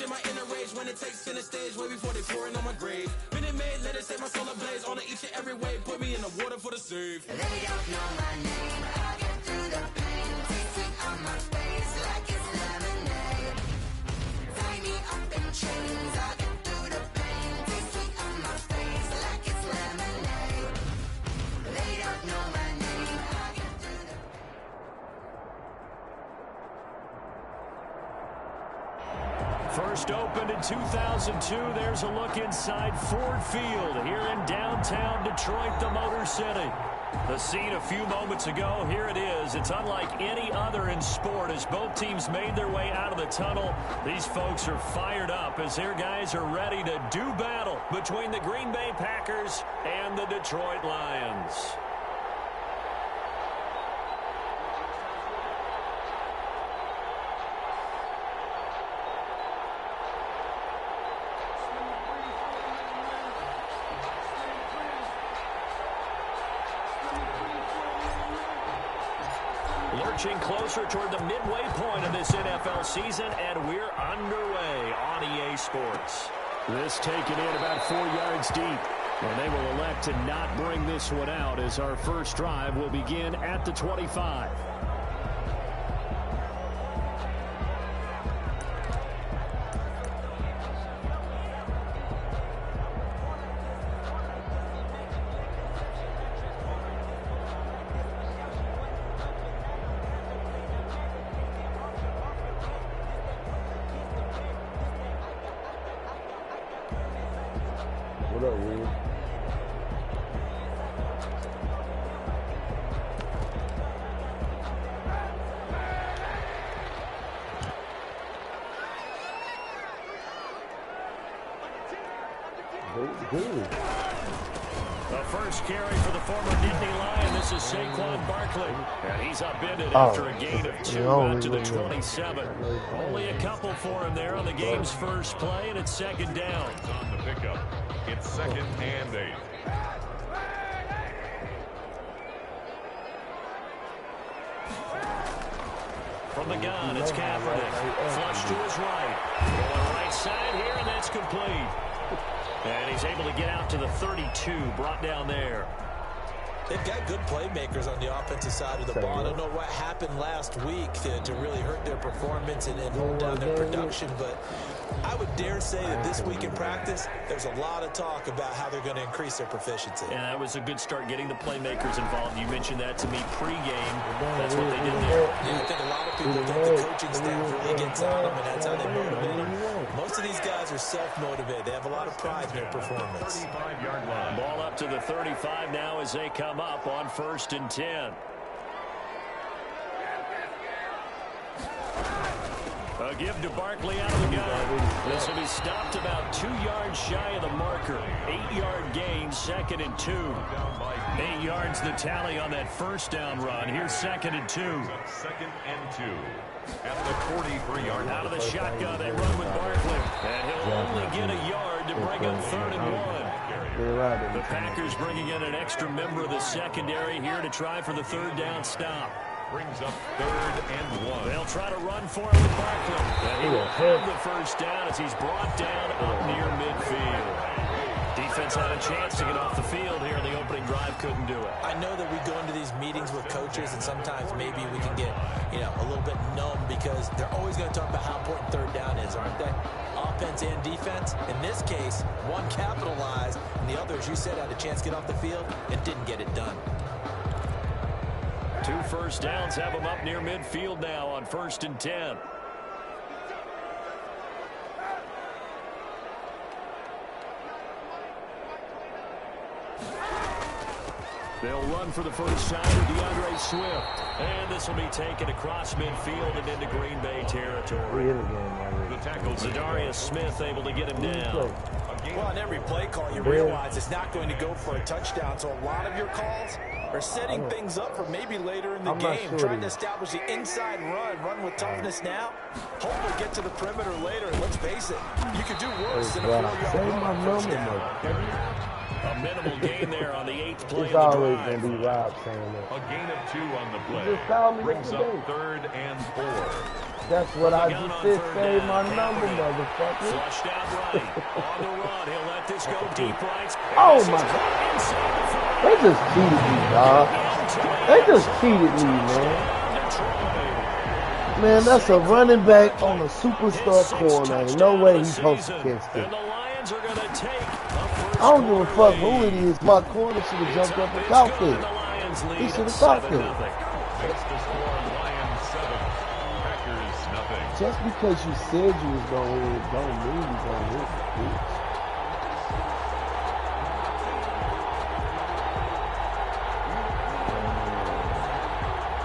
shit my inner rage when it takes center stage way before they pouring on my grave. Minute Maid, let it set my soul ablaze on each and every way. Put me in the water for the save. They don't know my name. I get through the pain. Taste it on my face like it's lemonade. Tie me up in chains. I get through the pain. Taste it on my face like it's lemonade. They don't know my name. I get through the First opened in 2002. There's a look inside Ford Field here in downtown Detroit, the Motor City. The scene a few moments ago, here it is. It's unlike any other in sport as both teams made their way out of the tunnel. These folks are fired up as their guys are ready to do battle between the Green Bay Packers and the Detroit Lions. Lurching closer toward the midway point of this NFL season, and we're underway on EA Sports. This taken in about 4 yards deep, and they will elect to not bring this one out as our first drive will begin at the 25. What up, Will? Good. The first carry for the former Nittany Lion. This is Saquon Barkley. And he's upended after a gain of 2 out to the 27. Only a couple for him there on the game's first play, and it's second down. On the pickup. It's 2nd and 8. From the gun, it's Kaepernick. Flush to his right. Going right side here, and that's complete. And he's able to get out to the 32, brought down there. They've got good playmakers on the offensive side of the ball. I don't know what happened last week to really hurt their performance and hold down their production, but I would dare say that this week in practice, there's a lot of talk about how they're going to increase their proficiency. And that was a good start getting the playmakers involved. You mentioned that to me pregame. That's what they did there. Yeah, I think a lot of people think the coaching staff really gets on them, and that's how they motivate them. Most of these guys are self-motivated. They have a lot of pride in their performance. 35-yard line. Ball up to the 35 now as they come up on 1st and 10. A give to Barkley out of the gun. This will be stopped about 2 yards shy of the marker. 8-yard gain, 2nd and 2. 8 yards the tally on that first down run. Here's 2nd and 2. 2nd and 2. At the 43-yard line. Out of the shotgun, they run with Barkley. And he'll only get a yard to bring up 3rd and 1. The Packers bringing in an extra member of the secondary here to try for the 3rd down stop. Brings up 3rd and 1. They'll try to run for it with Barkley. And he will have the first down as he's brought down up near midfield. Defense had a chance to get off the field here in the opening drive, couldn't do it. I know that we go into these meetings with coaches, and sometimes maybe we can get, a little bit numb because they're always going to talk about how important 3rd down is, aren't they? Offense and defense. In this case, one capitalized, and the other, as you said, had a chance to get off the field and didn't get it done. 2 first downs have them up near midfield now on 1st and 10. They'll run for the first time with DeAndre Swift. And this will be taken across midfield and into Green Bay territory. The tackle, Zadarius Smith able to get him down. Well, on every play call, you realize it's not going to go for a touchdown. So a lot of your calls are setting things up for maybe later in the game, trying to establish the inside run with toughness now. Hopefully get to the perimeter later. And let's face it, you could do worse than a 4-yard run on 1st down. A minimal gain there on the 8th play It's of the always drive. going to be Rob saying that. A gain of 2 on the play. Brings up 3rd and 4. That's what I just said. Save my number, motherfucker. Flushed out right. On the run. He'll let this go deep right. Oh, my God. They just cheated me, dog. They just cheated me, man. Man, that's a running back on a superstar corner. Ain't no way he's supposed to catch it. I don't give a fuck who it is. My corner should have jumped up and caught it. He should have caught it. Just because you said you was going to win, don't mean you're going to win, bitch.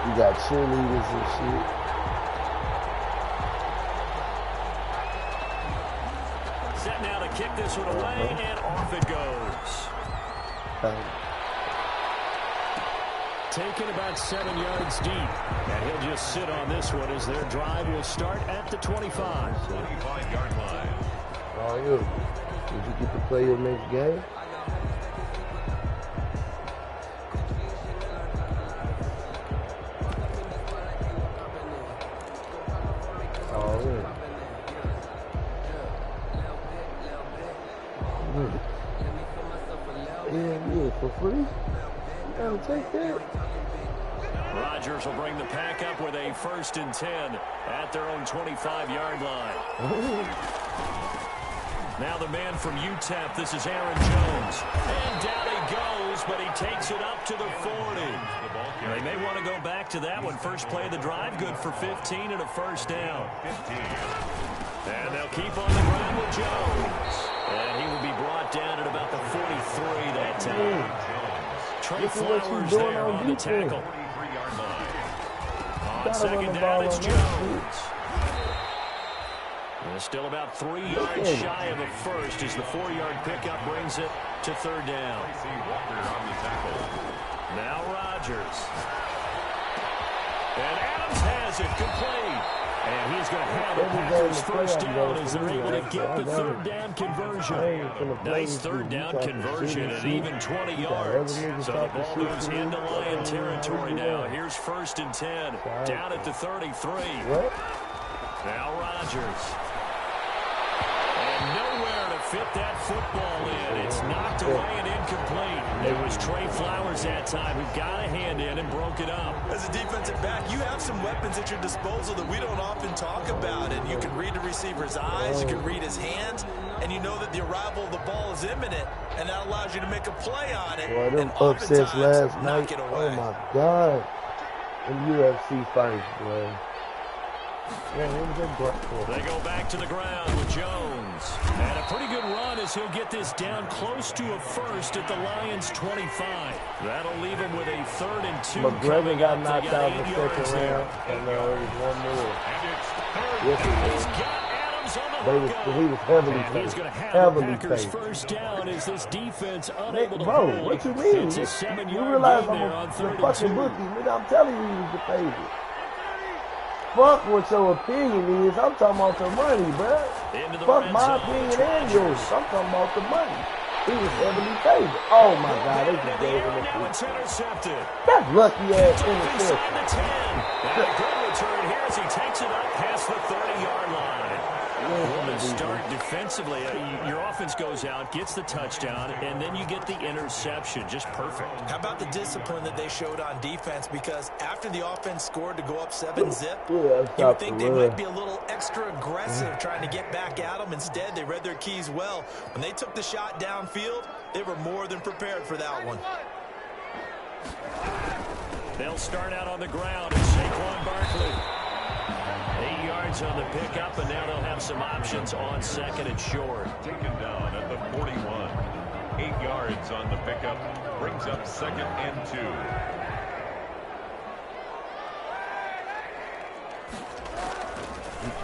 You got cheerleaders and shit. Set now to kick this one away, and off it goes. Taken about 7 yards deep. And he'll just sit on this one as their drive will start at the 25. 25-yard line. Oh, you. Did you get to play your next game? Oh, yeah. Yeah, for free? You gotta take that. Rodgers will bring the pack up with a 1st and 10 at their own 25-yard line. Now the man from UTEP, this is Aaron Jones. And down he goes, but he takes it up to the 40. They may want to go back to that one. First play of the drive, good for 15 and a 1st down. 15. And they'll keep on the ground with Jones. And he will be brought down at about the 43 that time. Trey Flowers there on the tackle. On 2nd down, it's Jones. And still about 3 yards shy of a 1st as the 4-yard pickup brings it to 3rd down. Now Rodgers. And Adams has it complete. And he's going to have the Packers 1st down as they're able to get the 3rd down conversion. Nice 3rd down conversion at even 20 yards. So the ball moves into Lion territory now. Here's 1st and 10. Down at the 33. Now Rodgers. And nowhere to fit that football in. It's knocked away and incomplete. It was Trey Flowers that time who got a hand in and broke it up. As a defensive back, you have some weapons at your disposal that we don't often talk about. And you can read the receiver's eyes, you can read his hands, and you know that the arrival of the ball is imminent, and that allows you to make a play on it. Boy, them upsets last night. Oh, my God. Them UFC fights, boy. They go back to the ground with Jones. And a pretty good run as he'll get this down close to a 1st at the Lions' 25. That'll leave him with a 3rd and 2. McGregor got knocked out in the 2nd round. And there was one more. Yes, he was. He was heavily paid. He's going to have the Packers 1st down as this defense unable to bro, hold. what you mean? It's a 7-yard You realize gain I'm there on a 3rd fucking and 2. bookie. Nigga, I'm telling you, he was the favorite. Fuck what your opinion is. I'm talking about the money, bro. Fuck my opinion and yours. I'm talking about the money. He was heavily favored. Oh my God, they just gave him a intercepted. That's lucky ass interception. And a good return here as he takes it up past the 30-yard line. What a start defensively. Your offense goes out, gets the touchdown, and then you get the interception. Just perfect. How about the discipline that they showed on defense? Because after the offense scored to go up 7-zip, you would think they might be a little extra aggressive trying to get back at them. Instead, they read their keys well. When they took the shot downfield, they were more than prepared for that one. They'll start out on the ground as Saquon Barkley. 8 yards on the pickup, and now they'll have some options on 2nd and short. Taken down at the 41. 8 yards on the pickup. Brings up 2nd and 2.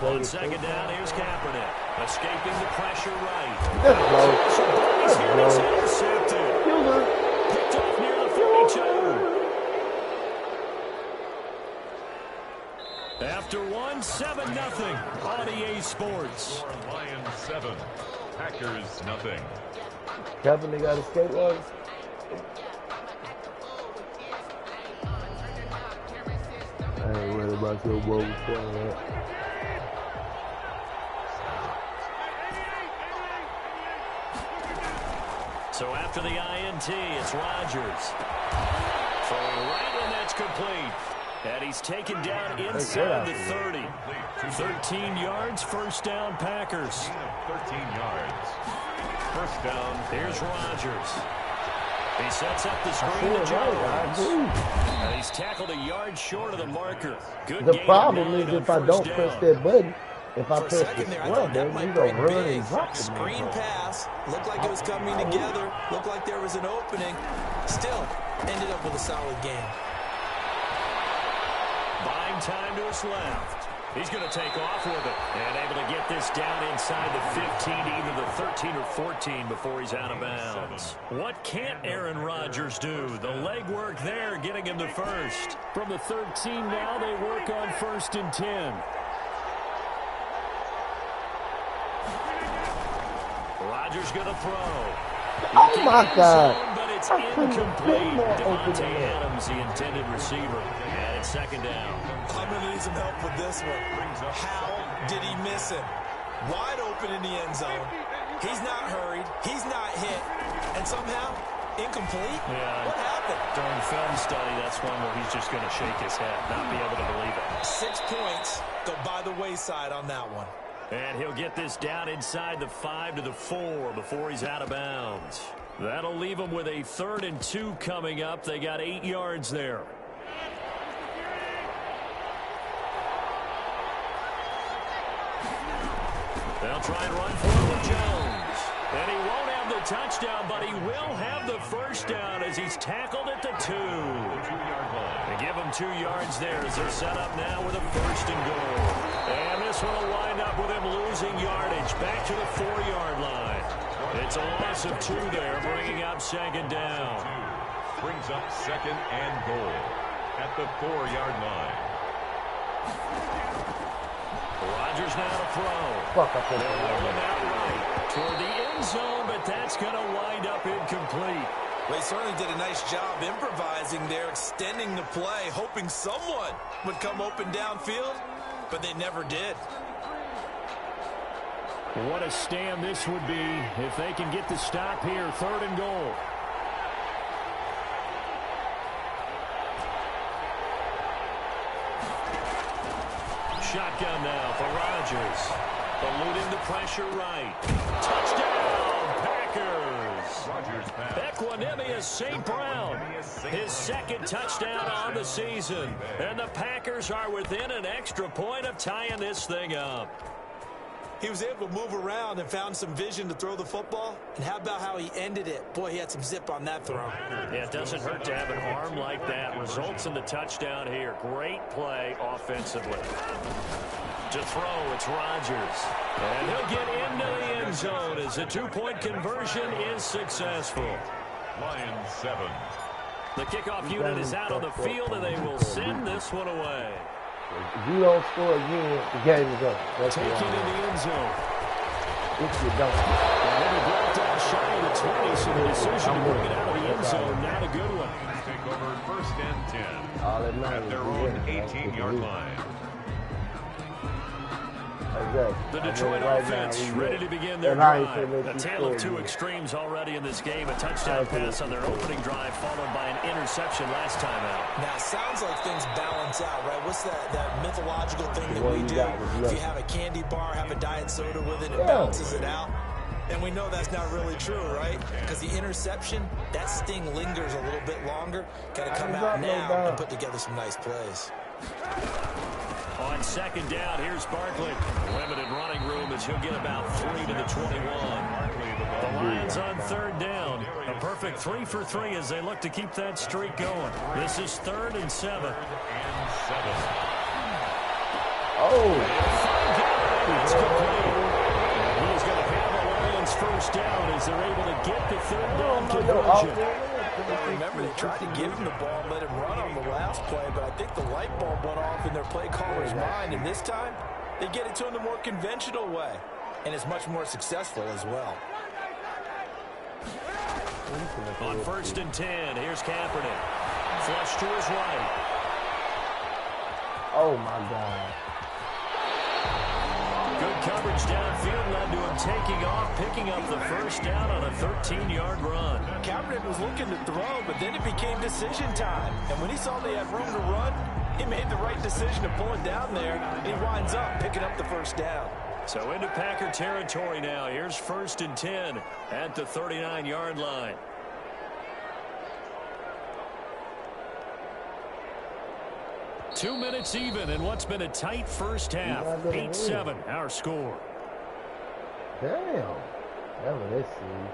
On 2nd down, here's Kaepernick. Escaping the pressure right. That's Intercepted. Picked off near the 42. After 7-0 on EA Sports. Lions 7, Packers nothing. Kaepernick got a skateboard. I ain't worried about your boat. So after the INT, it's Rodgers. Throwing right, and that's complete. And he's taken down inside the 30. 13 yards, first down, Packers. 13 yards. First down. Here's Rodgers. He sets up the screen to Jones. And he's tackled a yard short of the marker. Good The problem is if I don't press that button, if I press the scrub button, he's going to run and drop the screen pass. Looked like it was coming together. Looked like there was an opening. Still ended up with a solid game. Buying time to his left. He's going to take off with it. And able to get this down inside the 15, either the 13 or 14 before he's out of bounds. What can't Aaron Rodgers do? The legwork there getting him the first. From the 13 now, they work on 1st and 10. Rodgers going to throw. Oh, my God. But it's incomplete. Devontae Adams, the intended receiver. And it's second down. I'm going to need some help with this one. How did he miss him? Wide open in the end zone. He's not hurried. He's not hit. And somehow, incomplete? Yeah. What happened? During film study, that's one where he's just going to shake his head, not be able to believe it. 6 points go by the wayside on that one. And he'll get this down inside the 5 to the 4 before he's out of bounds. That'll leave him with a 3rd and 2 coming up. They got 8 yards there. They'll try and run for it with Jones. And he won't have the touchdown, but he will have the first down as he's tackled at the 2. They give him 2 yards there as they're set up now with a 1st and goal. And this one will wind up with him losing yardage back to the 4-yard line. It's a loss of 2 there, bringing up second down. Brings up second and goal at the 4-yard line. Rodgers now to throw. They'll roll him out right toward the end zone, but that's going to wind up incomplete. Well, he certainly did a nice job improvising there, extending the play, hoping someone would come open downfield, but they never did. What a stand this would be if they can get the stop here, 3rd and goal. Shotgun now for Rodgers. Eluding the pressure right. Touchdown, Packers. Equanimous St. Brown. His 2nd touchdown on the season. And the Packers are within an extra point of tying this thing up. He was able to move around and found some vision to throw the football. And how about how he ended it? Boy, he had some zip on that throw. Yeah, it doesn't hurt to have an arm like that. Results in the touchdown here. Great play offensively. To throw, it's Rodgers. And he'll get into the end zone as the 2-point conversion is successful. Lions 7. The kickoff unit is out on the field, and they will send this one away. If you don't score again, the game is up. That's Taking in the end zone. If you don't. They were brought down shy of the 20, so the decision to bring it out of the end zone, not a good one. Take over 1st and 10 at their own 18-yard line. The Detroit offense ready to begin their drive. A tale of 2 extremes already in this game. A touchdown pass on their opening drive followed by an interception last time out. Now, it sounds like things balance out, right? What's that mythological thing that we do? If you have a candy bar, have a diet soda with it, it balances it out. And we know that's not really true, right? Because the interception, that sting lingers a little bit longer. Got to come out now and put together some nice plays. On second down, here's Barkley. Limited running room as he'll get about 3 to the 21. The Lions on 3rd down. A perfect 3 for 3 as they look to keep that streak going. This is 3rd and 7. Oh. It's complete. He's going to have the Lions first down as they're able to get the 3rd down conversion. Remember, they tried to give him the ball and let him run on the last play, but I think the light bulb went off in their play caller's mind, and this time they get it to him the more conventional way, and it's much more successful as well. On 1st and 10, here's Kaepernick. Flush to his right. Oh, my God. Good coverage downfield led to him taking off, picking up the first down on a 13-yard run. Kaepernick was looking to throw, but then it became decision time. And when he saw they had room to run, he made the right decision to pull it down there, and he winds up picking up the first down. So into Packer territory now. Here's 1st and 10 at the 39-yard line. Two minutes even in what's been a tight first half. 8-7 our score. Damn. That was this series.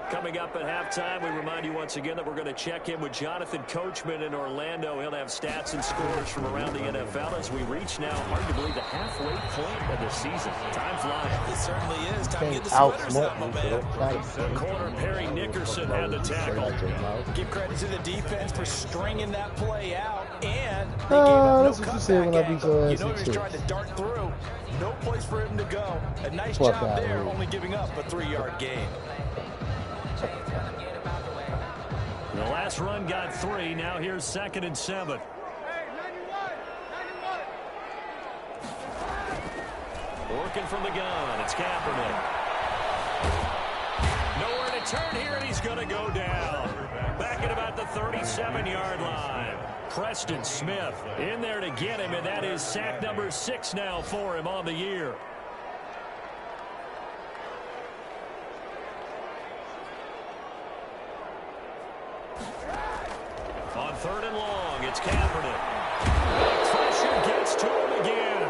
Coming up at halftime, we remind you once again that we're going to check in with Jonathan Coachman in Orlando. He'll have stats and scores from around the NFL as we reach now, arguably, the halfway point of the season. Time flying. It certainly is. Time to get the sweaters out, my man. Corner Perry Nickerson had the tackle. Give credit to the defense for stringing that play out, and they gave up no cutback angle. You know he was trying to dart through. No place for him to go. A nice job there, only giving up a 3-yard gain. The last run got 3. Now here's 2nd and 7. Working from the gun. It's Kaepernick. Nowhere to turn here, and he's going to go down. Back at about the 37-yard line. Preston Smith in there to get him, and that is sack number 6 now for him on the year. On 3rd and long, it's Kaepernick. Pressure gets to him again.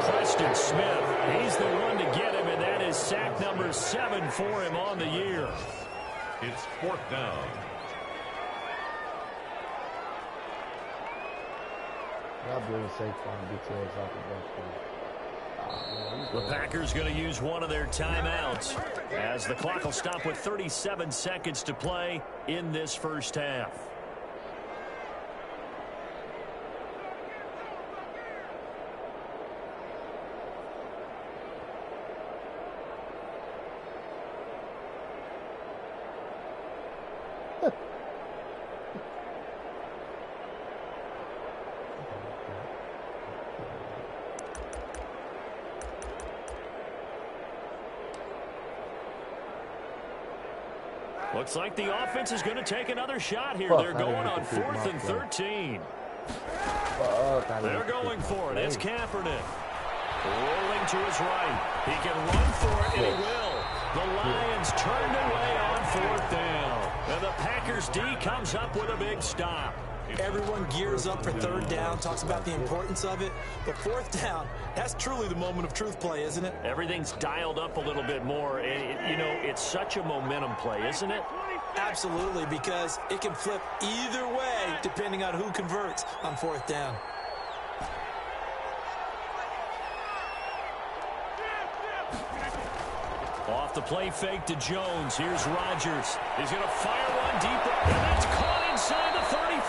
Preston Smith, he's the one to get him, and that is sack number 7 for him on the year. It's 4th down. The Packers going to use one of their timeouts as the clock will stop with 37 seconds to play in this first half. Looks like the offense is going to take another shot here. They're going on 4th and 13. They're going for it. It's Kaepernick. Rolling to his right. He can run for it, and he will. The Lions turned away on 4th down. And the Packers D comes up with a big stop. Everyone gears up for 3rd down, talks about the importance of it. But 4th down, that's truly the moment of truth play, isn't it? Everything's dialed up a little bit more. You know, it's such a momentum play, isn't it? Absolutely, because it can flip either way depending on who converts on 4th down. Off the play fake to Jones. Here's Rodgers. He's going to fire one deep, and that's caught inside the 35.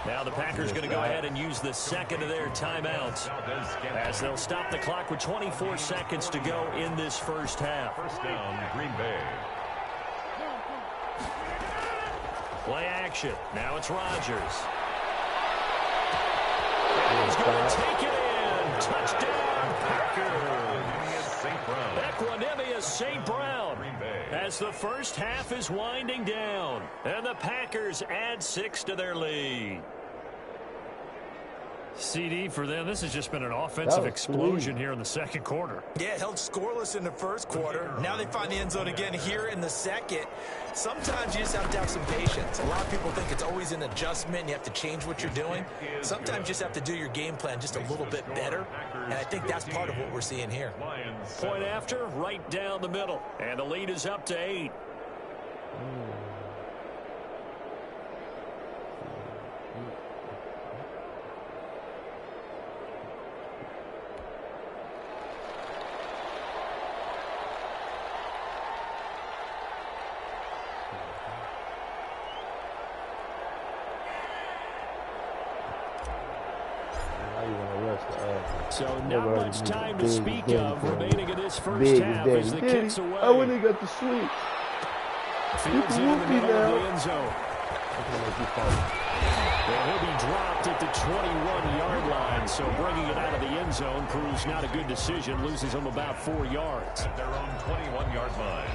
Now the Packers going to go ahead and use the 2nd of their timeouts as they'll stop the clock with 24 seconds to go in this first half. 1st down, Green Bay. Play action. Now it's Rodgers. And he's going to take it in. Touchdown, Packers. Equanimous St. Brown as the first half is winding down. And the Packers add 6 to their lead. CD for them, this has just been an offensive explosion here in the 2nd quarter. Yeah, held scoreless in the 1st quarter. Now they find the end zone again here in the 2nd. Sometimes you just have to have some patience. A lot of people think it's always an adjustment and you have to change what you're doing. Sometimes you just have to do your game plan just a little bit better. And I think that's part of what we're seeing here. Point after, right down the middle. And the lead is up to 8. So not much time to speak of remaining in this first half as the kicks away. I wouldn't got the sweep. Fields in the middle of the end zone. Well, he'll be dropped at the 21-yard line, so bringing it out of the end zone proves not a good decision. Loses him about 4 yards. At their own 21-yard line.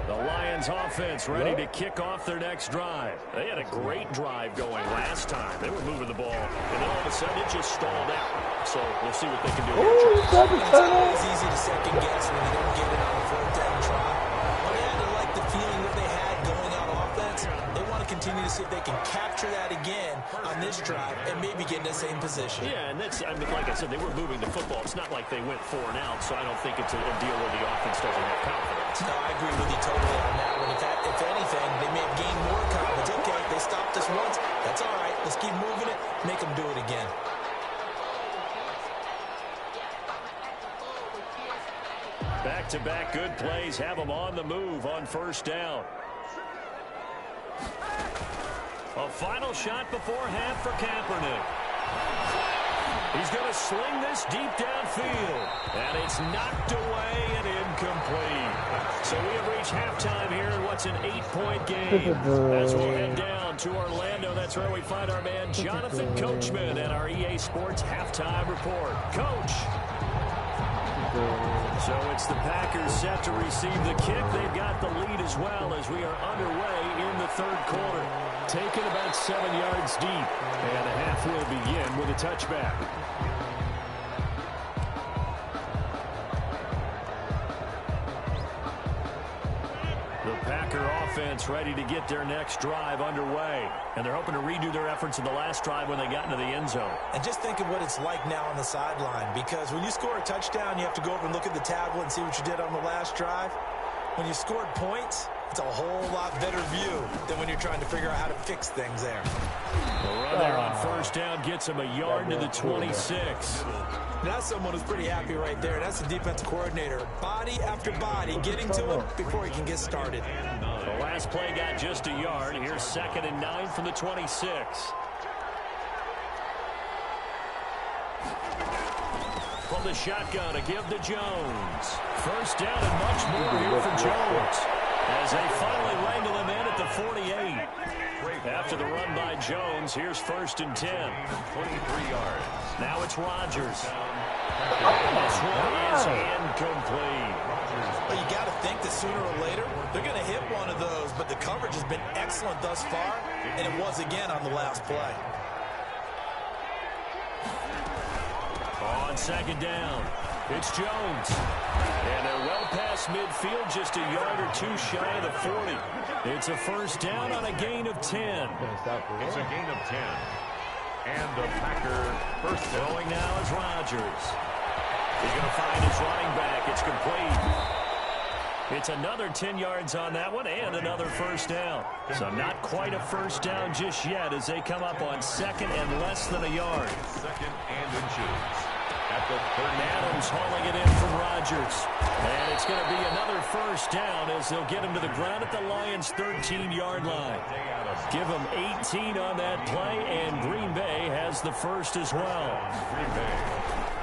The Lions offense ready to kick off their next drive. They had a great drive going last time. They were moving the ball, and then all of a sudden it just stalled out. So we'll see what they can do. It's always easy to second guess when you don't get it on a fourth down try. But they had to like the feeling that they had going out offense. They want to continue to see if they can capture that again on this drive and maybe get in the same position. Yeah, and that's, I mean, like I said, they were moving the football. It's not like they went 4 and out, so I don't think it's a deal where the offense doesn't have confidence. No, I agree with you totally on that one. If anything, they may have gained more confidence. Okay, they stopped us once. That's all right. Let's keep moving it. Make them do it again. Back-to-back good plays have them on the move on first down. A final shot before half for Kaepernick. He's going to sling this deep downfield. And it's knocked away and incomplete. So we have reached halftime here in what's an 8-point game. As we'll head down to Orlando, that's where we find our man Jonathan Coachman and our EA Sports halftime report. Coach. So it's the Packers set to receive the kick. They've got the lead as well as we are underway in the third quarter. Taken about 7 yards deep. And the half will begin with a touchback. The Packer offense ready to get their next drive underway. And they're hoping to redo their efforts in the last drive when they got into the end zone. And just think of what it's like now on the sideline, because when you score a touchdown, you have to go over and look at the tablet and see what you did on the last drive. When you scored points, it's a whole lot better view than when you're trying to figure out how to fix things there. The run there on first down gets him a yard to the 26. That's someone who's pretty happy right there. That's the defensive coordinator. Body after body getting to him before he can get started. The last play got just a yard. Here's 2nd and 9 from the 26. From the shotgun, a give to Jones. First down and much more here for Jones. As they finally wrangle him in at the 48. After the run by Jones, here's 1st and 10. 23 yards. Now it's Rodgers. This one is incomplete. Well, you got to think that sooner or later, they're going to hit one of those, but the coverage has been excellent thus far, and it was again on the last play. On 2nd down, it's Jones. And they're well past midfield, just a yard or 2 shy of the 40. It's a first down on a gain of 10. It's a gain of 10. And the Packer first throwing now is Rodgers. He's going to find his running back. It's complete. It's another 10 yards on that one and another first down. So not quite a first down just yet as they come up on 2nd and less than a yard. 2nd and inches. At the 30. Adams hauling it in from Rodgers. And it's going to be another first down as they'll get him to the ground at the Lions' 13-yard line. Give him 18 on that play, and Green Bay has the first as well. Green Bay.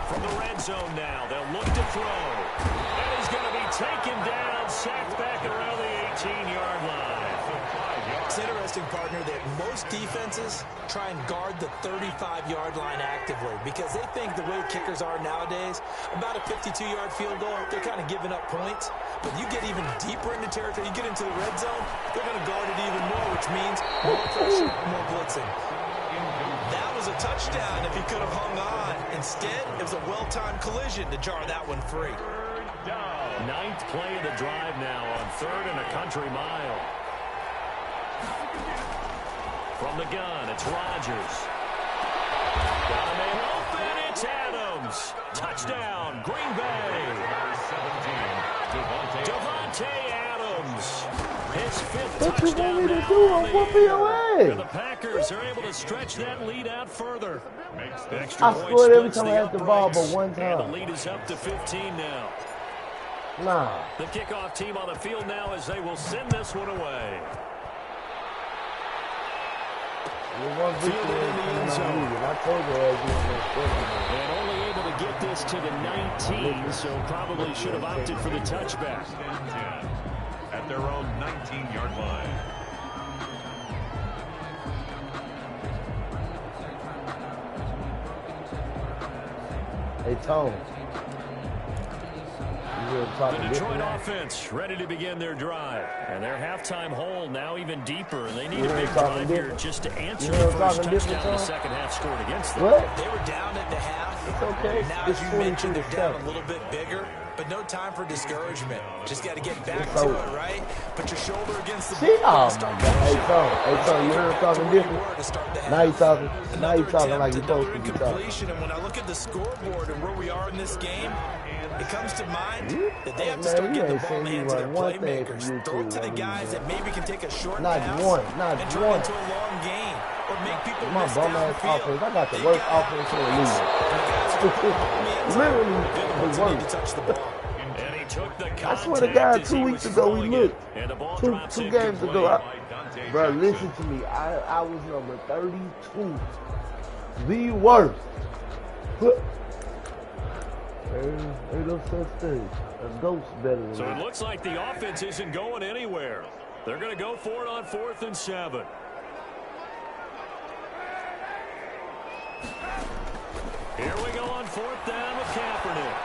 From the red zone now, they'll look to throw. And he's going to be taken down, sacked back around the 18-yard line. It's interesting, partner, that most defenses try and guard the 35-yard line actively because they think the way kickers are nowadays, about a 52-yard field goal, they're kind of giving up points. But you get even deeper into territory, you get into the red zone, they're going to guard it even more, which means more pressure, more blitzing. That was a touchdown if he could have hung on. Instead, it was a well-timed collision to jar that one free. 9th play of the drive now on 3rd and a country mile. From the gun, it's Rodgers. Got a man open, it's Adams. Touchdown, Green Bay. Devontae Adams. His 5th touchdown now. And the Packers are able to stretch that lead out further. I scored every time I had the ball but one time. And the lead is up to 15 now. Nah. The kickoff team on the field now as they will send this one away. Fielded in the end zone. I told you and only able to get this to the 19, so probably should have opted for the touchback. At their own 19-yard line. Hey, Tone. The Detroit offense ready to begin their drive. And their halftime hole now even deeper. And they need a big drive here just to answer the first touchdown the second half scored against them. What? They were down at the half. It's okay. Now, as you mentioned, they're down a little bit bigger. But no time for discouragement. Just got to get back to it, right? Put your shoulder against the ball. Oh, my God. Hey, Tone, you heard him talking different? Now you talking like you're supposed to be talking. And when I look at the scoreboard and where we are in this game, it comes to mind that they have to start getting the ball in the hands of their playmakers. Throw it to the guys that maybe can take a short pass and turn into a long gain. Or make people miss downfield. Offense. I got the worst offense in the league. Literally the worst. I swear to God, 2 weeks ago we looked. Two games ago. Bro, listen to me. I was number 32. The worst. Ain't no such thing. A ghost better than So it looks like the offense isn't going anywhere. They're going to go for it on 4th and 7. Here we go on 4th down with Kaepernick.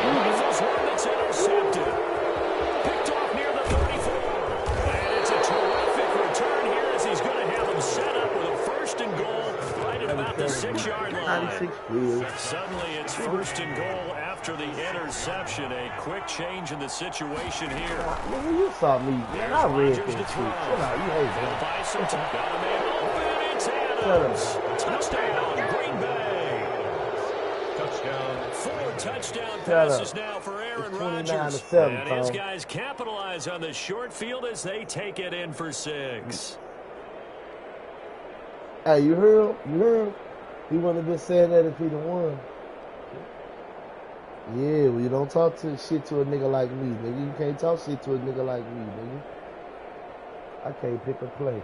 This is one that's intercepted. Picked off near the 34. And it's a terrific return here as he's going to have him set up with a 1st and goal right at about the 6-yard line. Suddenly it's 1st and goal after the interception. A quick change in the situation here. Man, you saw me. Man, I read this shit. Chill out. You hate that. Got a man open. It's Adams. Touchdown, Green Bay. Touchdown. 4 touchdown passes now for Aaron Rodgers. And his guys capitalize on the short field as they take it in for 6. Hey, you heard him? You heard him? He wouldn't have been saying that if he'd have won. Yeah, well, you don't talk shit to a nigga like me, nigga. You can't talk shit to a nigga like me, nigga. I can't pick a play.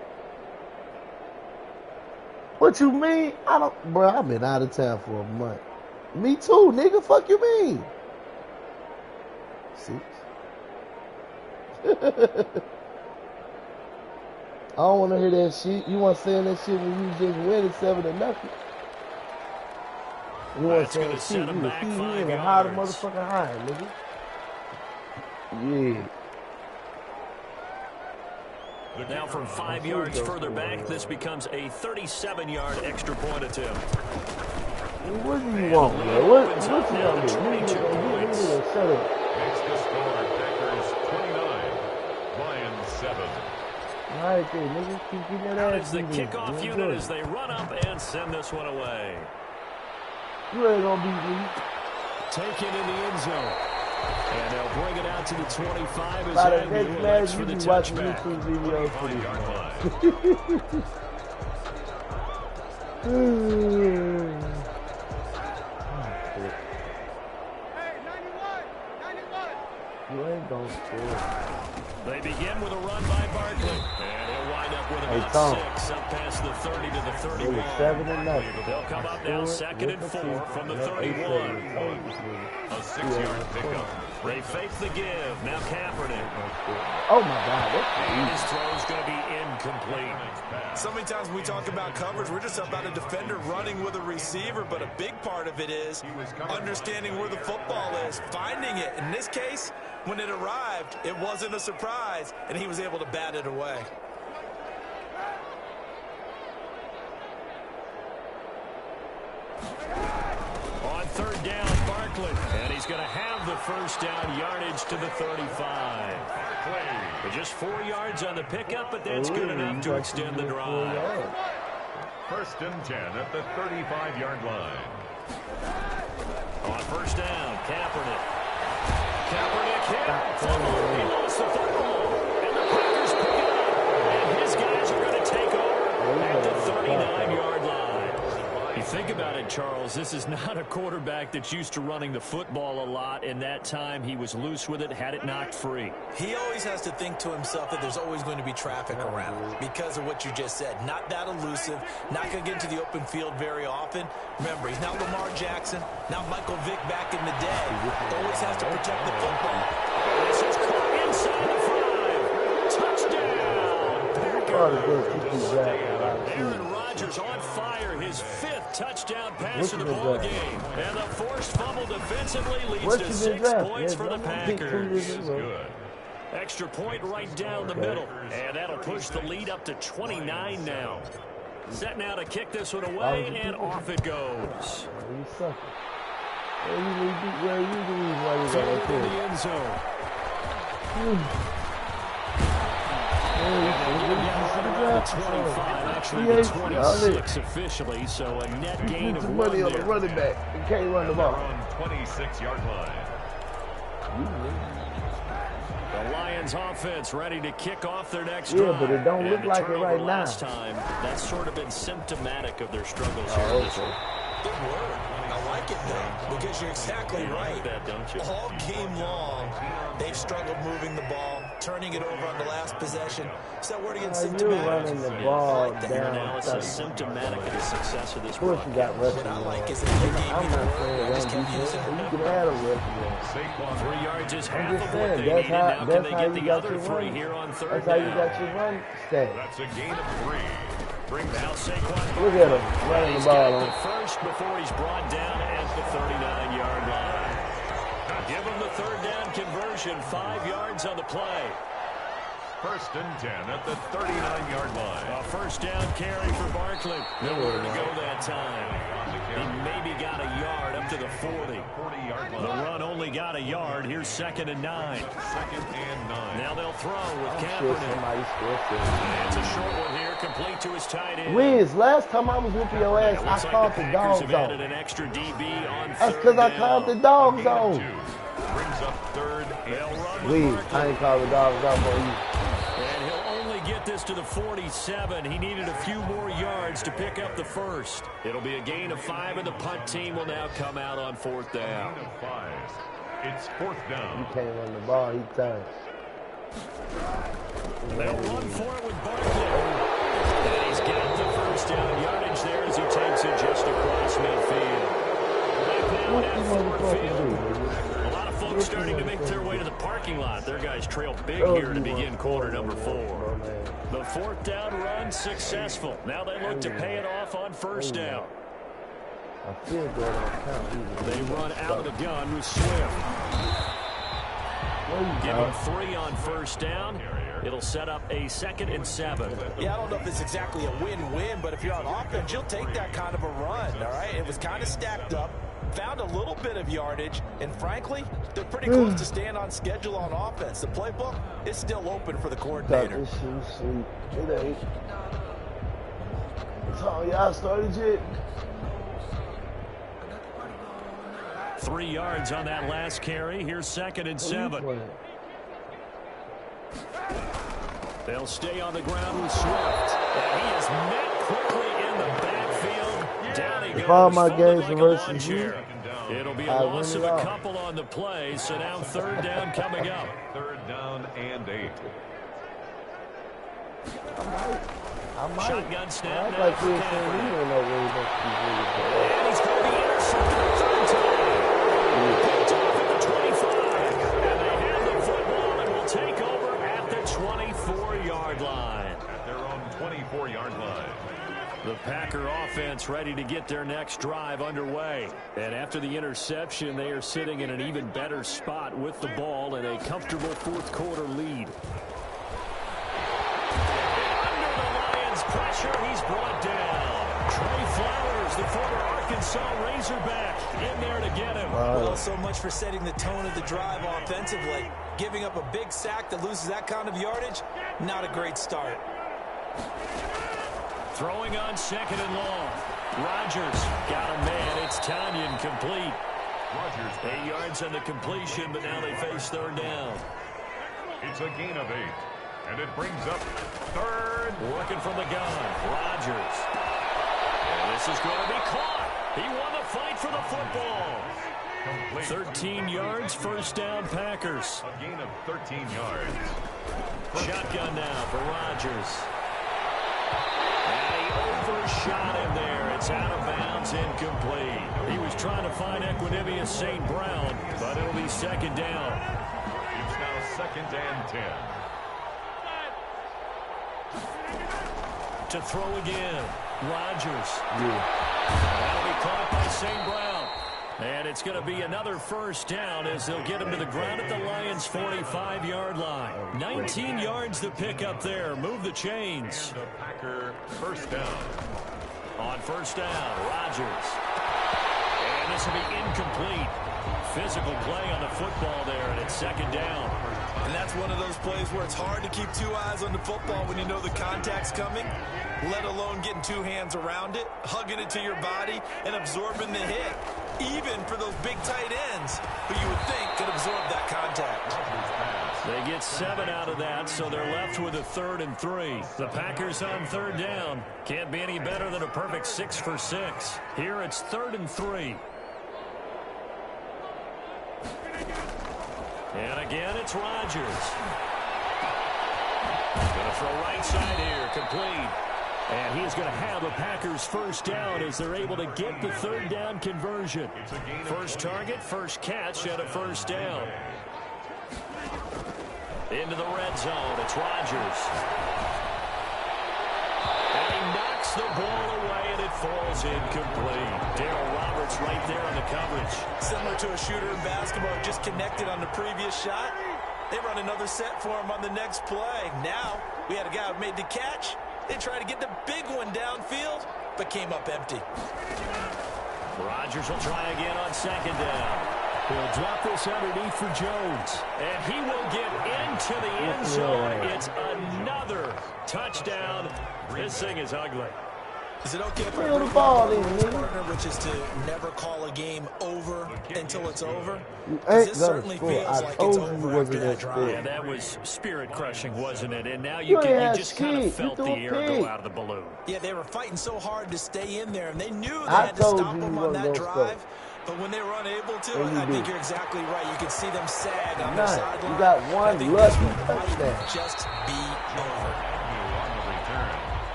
What you mean? Bro, I've been out of town for a month. Me too, nigga. Fuck you mean? 6. I don't want to hear that shit. You want to say that shit when you just winning 7-0. You want to say that shit? You ain't a hide a motherfucking hide, nigga. Yeah. Now from 5 yards further back, this becomes a 37-yard extra point attempt. What do you want, man? What you want to do? 22 points. Shut up. Next to score, Packers 29, Lions 7. All right, there, nigga. Keep getting that ass. It's the kickoff unit as they run up and send this one away. You ain't gonna beat me. Taken in the end zone. And they'll bring it out to the 25 as By the Andrew next elects match, for the you be watching touchback. YouTube videos for this. You ain't gonna score. They begin with a run by Barkley. And he'll wind up with about 6 up past the 30 to the 31. It was 7-0. They'll come up now 2nd and 4 from the 31. A 6-yard pickup. They fake the give. Now Kaepernick. Oh my God. And his throw is going to be incomplete. So many times when we talk about coverage, we're just about a defender running with a receiver, but a big part of it is understanding where the football is, finding it. In this case, when it arrived, it wasn't a surprise, and he was able to bat it away. On 3rd down, Barkley. And he's going to have the 1st down yardage to the 35. But just 4 yards on the pickup, but that's good enough to extend the drive. 1st and 10 at the 35-yard line. On 1st down, Kaepernick. Kaepernick hit. Fumble. He lost the football. And the Packers pick it up. And his guys are going to take over at the 39-yard line. He think about it, Charles, this is not a quarterback that's used to running the football a lot, and that time he was loose with it, had it knocked free. He always has to think to himself that there's always going to be traffic around because of what you just said. Not that elusive, not going to get into the open field very often. Remember, he's not Lamar Jackson, not Michael Vick back in the day. Always has to protect the football. This is caught inside the 5. Touchdown. Aaron Rodgers on fire, his 5th touchdown pass of the ball game. And the forced fumble defensively leads to 6 points for the Packers. This is good. Extra point right down the middle. And that'll push the lead up to 29 now. Set now to kick this one away, and off it goes. Field in the end zone. The 25, actually the 26 officially, so a net gain of 1 money on there. the running back. He can't run the ball. On 26-yard line. The Lions offense ready to kick off their next Yeah, drive. but it don't look And like it turnover right now. last time, that's sort of been symptomatic of their struggles here in this one. Good word. I like it, though, because you're exactly right. Bet, don't you? All game long, they've struggled moving the ball, turning it over on the last possession. So that word against You're symptomatic. running the ball Your down. analysis symptomatic of the success of this Of course, you broadcast. got rushing. What I like is yards. that they gave I'm me the not word. saying I just run kept defense. using You it. can add a rushing yards. 3 yards is half I'm of just what saying, they that's needed. how Now can they you get the got other your 3 run. here on third That's how you down? got your run stat. That's a gain of 3. Brings Now out Saquon. Look at him running the He's ball. got the first before he's brought down at the 39-yard line. Give him the 3rd down conversion, 5 yards on the play. 1st and 10 at the 39-yard line. A 1st down carry for Barkley. Nowhere to go that time. He maybe got a yard up to the 40. 40-yard The line. run only got a yard. Here's 2nd and 9. 2nd and 9. Now they'll throw with Still Kaepernick. somebody still It's a short one here, complete to his tight end. Gwiz, last time I was whooping your ass, It I looks like called the Packers dog have added zone. an extra DB on That's 3rd because I down. called the dog Gain of zone. 2. Brings up 3rd They'll and run with Gwiz, Barkley. I ain't called the dog zone for you. And he'll only get this to the 47. He needed a few more yards to pick up the 1st. It'll be a gain of 5, and the punt team will now come out on 4th down. gain of 5. It's 4th You down. can't run the ball, he tired. They'll run for it with Barkley. And he's got the 1st down yardage there as he takes it just across midfield. Back now What at you Ford motherfuckers Field. do, nigga? A lot of folks starting to make their way to the parking lot. Their guys trail big Oh, here to you begin want quarter four, number 4. oh, man. The 4th down run successful. Now they look to pay it off on 1st down. I feel good on count either. They run out of the gun with Swift. Give him 3 on 1st down. It'll set up a 2nd and 7. Yeah, I don't know if it's exactly a win-win, but if you're on offense, you'll take that kind of a run, all right? It was kind of stacked up, found a little bit of yardage, and frankly, they're pretty close to staying on schedule on offense. The playbook is still open for the Thought coordinator. this shit was sweet. It ain't. So y'all started yet? 3 yards on that last carry. Here's 2nd and 7. They'll stay on the ground with Swift. And he is met quickly in the backfield. Down he goes. If all my folded games like a versus lawn you, chair. It'll be a I loss win of it a all. couple on the play. So now 3rd down coming up. 3rd down and 8. I might. Shotgun snap I act now like for this Kaepernick. thing. You don't know where he's going to be. And he's going to be intercepted the 3rd time. Picked off at the 25. And they have the football and will take over at the 24-yard line. At their own 24-yard line. The Packer offense ready to get their next drive underway. And after the interception, they are sitting in an even better spot with the ball and a comfortable 4th quarter lead. Under the Lions' pressure, he's brought down. Trey Flowers, the former Arkansas Razorback, in there to get him. Well, so much for setting the tone of the drive offensively. Giving up a big sack that loses that kind of yardage, not a great start. Throwing on 2nd and long. Rodgers got a man. It's Tanyan complete. Rodgers 8 yards on the completion, but now they face 3rd down. It's a gain of 8. And it brings up 3rd. Working from the gun. Rodgers. And This is going to be caught. He won the fight for the football. 13 yards, first down, Packers. A gain of 13 yards. Shotgun now for Rodgers. And he overshot him there. It's out of bounds, incomplete. He was trying to find Equanimeous St. Brown, but it'll be second down. It's now 2nd and 10. To throw again, Rodgers. That'll be caught by St. Brown. And it's going to be another first down as they'll get him to the ground at the Lions' 45-yard line. 19 yards to pick up there. Move the chains. And the Packer first down. On first down, Rodgers. And this will be incomplete. Physical play on the football there, and it's second down. And that's one of those plays where it's hard to keep two eyes on the football when you know the contact's coming, let alone getting two hands around it, hugging it to your body, and absorbing the hit, even for those big tight ends who you would think could absorb that contact. They get 7 out of that, so they're left with a 3rd and 3. The Packers on third down. Can't be any better than a perfect 6 for 6. Here it's 3rd and 3. And again, it's Rodgers. Going to throw right side here, complete. And he's going to have a Packers first down as they're able to get the 3rd down conversion. First target, first catch, and a first down. Into the red zone, it's Rodgers. And he knocks the ball away, and it falls incomplete. Darryl Roberts right there on the coverage. Similar to a shooter in basketball who just connected on the previous shot. They run another set for him on the next play. Now, we had a guy who made the catch. They tried to get the big one downfield, but came up empty. Rodgers will try again on second down. He'll drop this underneath for Jones. And he will get into the end zone. It's another touchdown. This thing is ugly. Is it okay if I Feel the bring ball up in, my nigga. partner, which is to never call a game over until it's over? You 'Cause ain't this gonna certainly score. feels I like told it's you over you after wasn't that that drive. good. Yeah, that was spirit-crushing, wasn't it? And now You you ain't just had kind of shit. felt You the threw a air pick. go out of the balloon. Yeah, they were fighting so hard to stay in there, and they knew they I had to told stop you them you on wasn't that gonna drive. score. But when they were unable to, And you I think did. you're exactly right. You could see them sag on Nah, their sideline. you got I one think lucky this one might touchdown. just be over. On the return,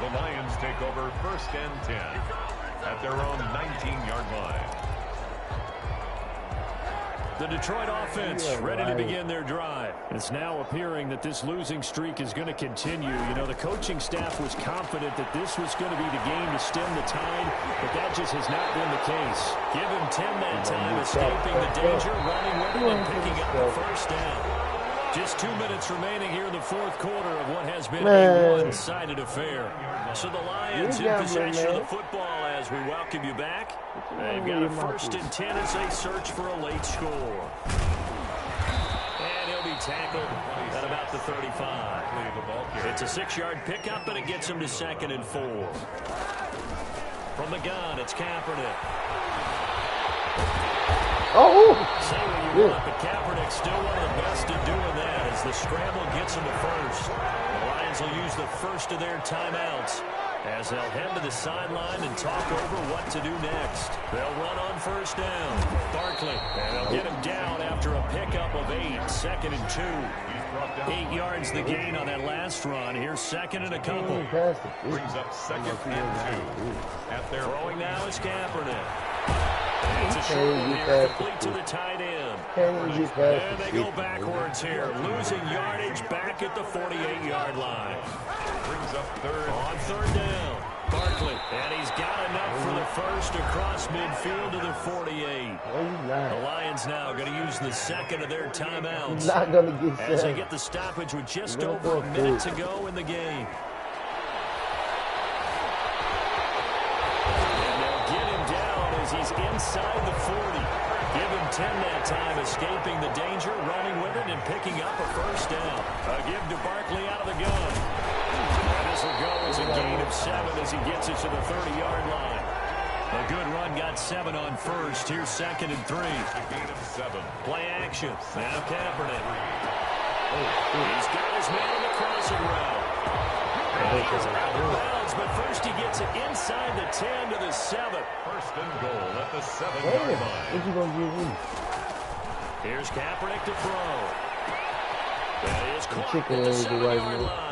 the Lions take over 1st and 10 at their own 19-yard line. The Detroit offense ready to begin their drive. It's now appearing that this losing streak is going to continue. You know, the coaching staff was confident that this was going to be the game to stem the tide, but that just has not been the case. Give him 10 that time, escaping the danger, running with it, and picking up the first down. Just 2 minutes remaining here in the fourth quarter of what has been a one-sided affair. So the Lions in possession of the football as we welcome you back. They've got a 1st and 10 as they search for a late score. And he'll be tackled at about the 35. It's a 6-yard pickup, and it gets him to 2nd and 4. From the gun, it's Kaepernick. Oh! Say what you want, but Kaepernick's still one of the best at doing that as the scramble gets him to first. The Lions will use the first of their timeouts as they'll head to the sideline and talk over what to do next. They'll run on first down. Barkley, and they'll get him down after a pickup of 8. 2nd and 2. 8 yards the gain on that last run. Here's 2nd and a couple. Brings up 2nd and 2 at their Throwing now is Kaepernick. It's a short one here, complete to the tight end. And they go backwards here, losing yardage back at the 48-yard line. brings up 3rd. On 3rd down, Barkley, and he's got enough for the first across midfield to the 48. The Lions now going to use the 2nd of their timeouts Not gonna get as they set. get the stoppage with just over a minute to go in the game. He's inside the 40. Give him 10 that time, escaping the danger, running with it, and picking up a first down. A give to Barkley out of the gun. And this will go as a gain of 7 as he gets it to the 30-yard line. A good run got 7 on first. Here's 2nd and 3. A gain of 7. Play action. Now Kaepernick. He's got his man on the crossing route. But first he gets it inside the 10 to the 7. First and goal at the 7-yard line. What you gonna give me? Here's Kaepernick to throw. That is caught chicken at the ain't the 7-yard right move. line.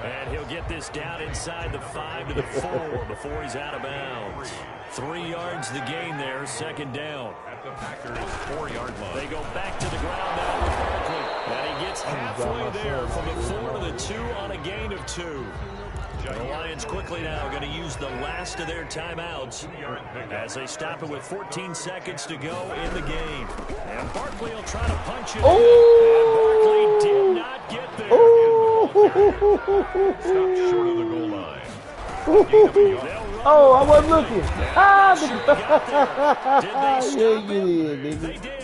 And he'll get this down inside the 5 to the 4 before he's out of bounds. 3 yards the gain there, second down. At the Packers' 4-yard line. They go back to the ground now with Barkley. And he gets halfway there from the 4 to the 2 on a gain of 2. The Lions quickly now going to use the last of their timeouts as they stop it with 14 seconds to go in the game. And Barkley will try to punch it in. And Barkley did not get there. Stopped short of the goal line. Oh, I wasn't looking. Ah, Did they stop him? nigga. They did.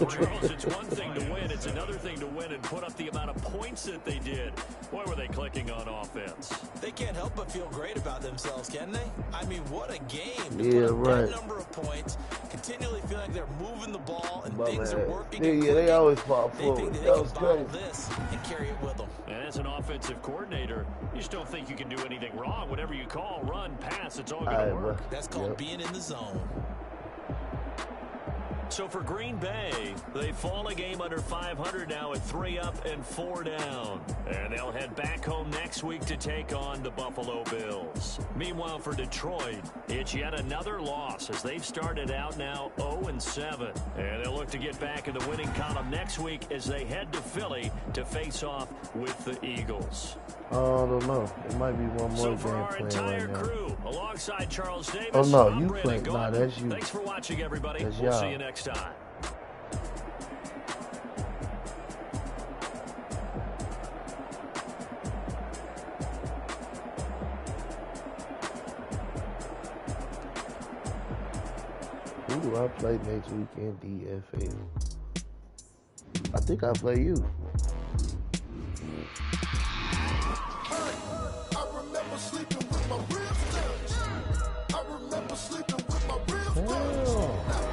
Charles, it's one thing to win. It's another thing to win and put up the amount of points that they did. Boy, were they clicking on offense. They can't help but feel great about themselves, can they? I mean, what a game. To Yeah, put up right. that number of points, continually feeling like they're moving the ball and My things man. are working. Yeah, and they clicking. always fall They forward. think that That they was can bottle crazy. this and carry it with them. And as an offensive coordinator, you just don't think you can do anything wrong. Whatever you call, run, pass, it's all going to work. That's called being in the zone. So for Green Bay, they fall a game under 500 now at 3 up and 4 down. And they'll head back home next week to take on the Buffalo Bills. Meanwhile, for Detroit, it's yet another loss as they've started out now 0-7. And they'll look to get back in the winning column next week as they head to Philly to face off with the Eagles. I don't know. It might be one more So game for our playing entire right now. crew, alongside Charles Davis, Oh, no, I'm you Brandon playing. Gaudin. Nah, that's you. Thanks for watching, everybody. That's We'll y'all. see you next time. Who do I play next weekend? DFL. I think I play you. Damn.